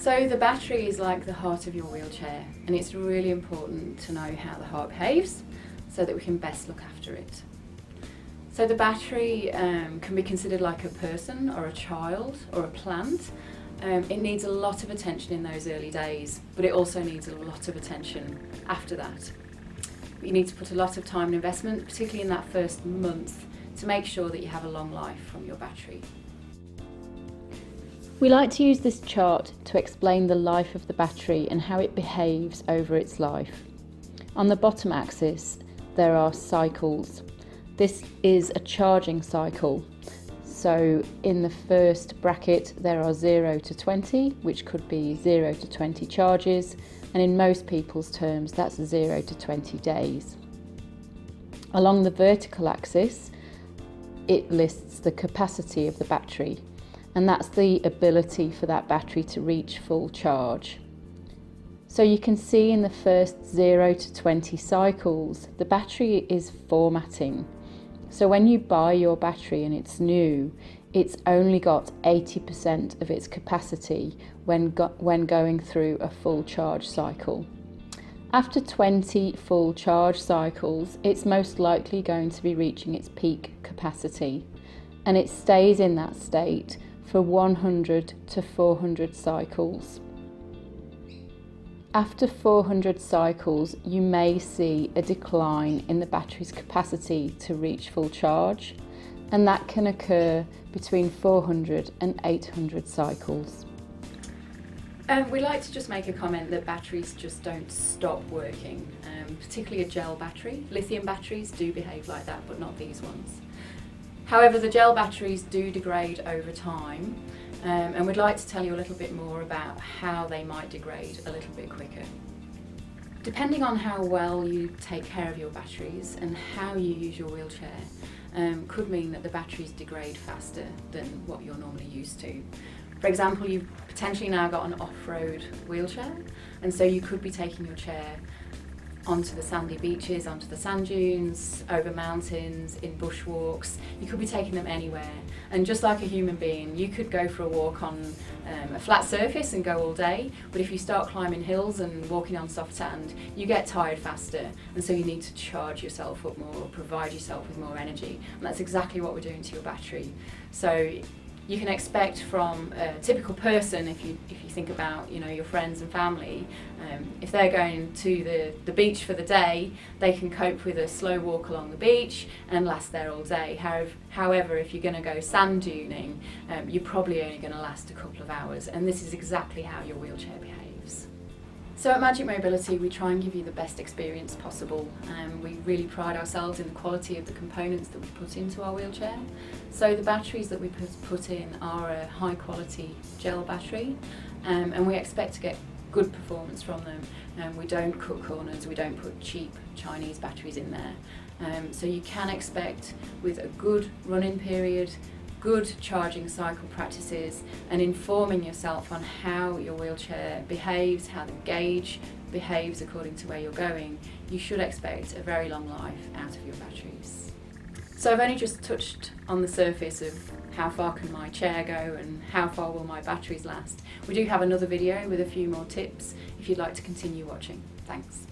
So the battery is like the heart of your wheelchair, and it's really important to know how the heart behaves so that we can best look after it. So the battery can be considered like a person or a child or a plant. It needs a lot of attention in those early days, but it also needs a lot of attention after that. You need to put a lot of time and investment, particularly in that first month, to make sure that you have a long life from your battery. We like to use this chart to explain the life of the battery and how it behaves over its life. On the bottom axis, there are cycles. This is a charging cycle. So in the first bracket, there are 0 to 20, which could be 0 to 20 charges. And in most people's terms, that's 0 to 20 days. Along the vertical axis, it lists the capacity of the battery. And that's the ability for that battery to reach full charge. So you can see in the first 0 to 20 cycles, the battery is formatting. So when you buy your battery and it's new, it's only got 80% of its capacity when going through a full charge cycle. After 20 full charge cycles, it's most likely going to be reaching its peak capacity, and it stays in that state for 100 to 400 cycles. After 400 cycles, you may see a decline in the battery's capacity to reach full charge, and that can occur between 400 and 800 cycles. We like to just make a comment that batteries just don't stop working, particularly a gel battery. Lithium batteries do behave like that, but not these ones. However, the gel batteries do degrade over time, and we'd like to tell you a little bit more about how they might degrade a little bit quicker. Depending on how well you take care of your batteries and how you use your wheelchair, could mean that the batteries degrade faster than what you're normally used to. For example, you've potentially now got an off-road wheelchair, and so you could be taking your chair onto the sandy beaches, onto the sand dunes, over mountains, in bushwalks. You could be taking them anywhere. And just like a human being, you could go for a walk on a flat surface and go all day, but if you start climbing hills and walking on soft sand, you get tired faster, and so you need to charge yourself up more, or provide yourself with more energy. And that's exactly what we're doing to your battery. So you can expect from a typical person, if you think about your friends and family, if they're going to the beach for the day, they can cope with a slow walk along the beach and last there all day. However, if you're going to go sand duning, you're probably only going to last a couple of hours, and this is exactly how your wheelchair behaves. So at Magic Mobility, we try and give you the best experience possible. We really pride ourselves in the quality of the components that we put into our wheelchair. So the batteries that we put in are a high quality gel battery, and we expect to get good performance from them. We don't cut corners, we don't put cheap Chinese batteries in there. So you can expect, with a good run-in period, good charging cycle practices, and informing yourself on how your wheelchair behaves, how the gauge behaves according to where you're going, you should expect a very long life out of your batteries. So I've only just touched on the surface of how far can my chair go and how far will my batteries last. We do have another video with a few more tips if you'd like to continue watching. Thanks.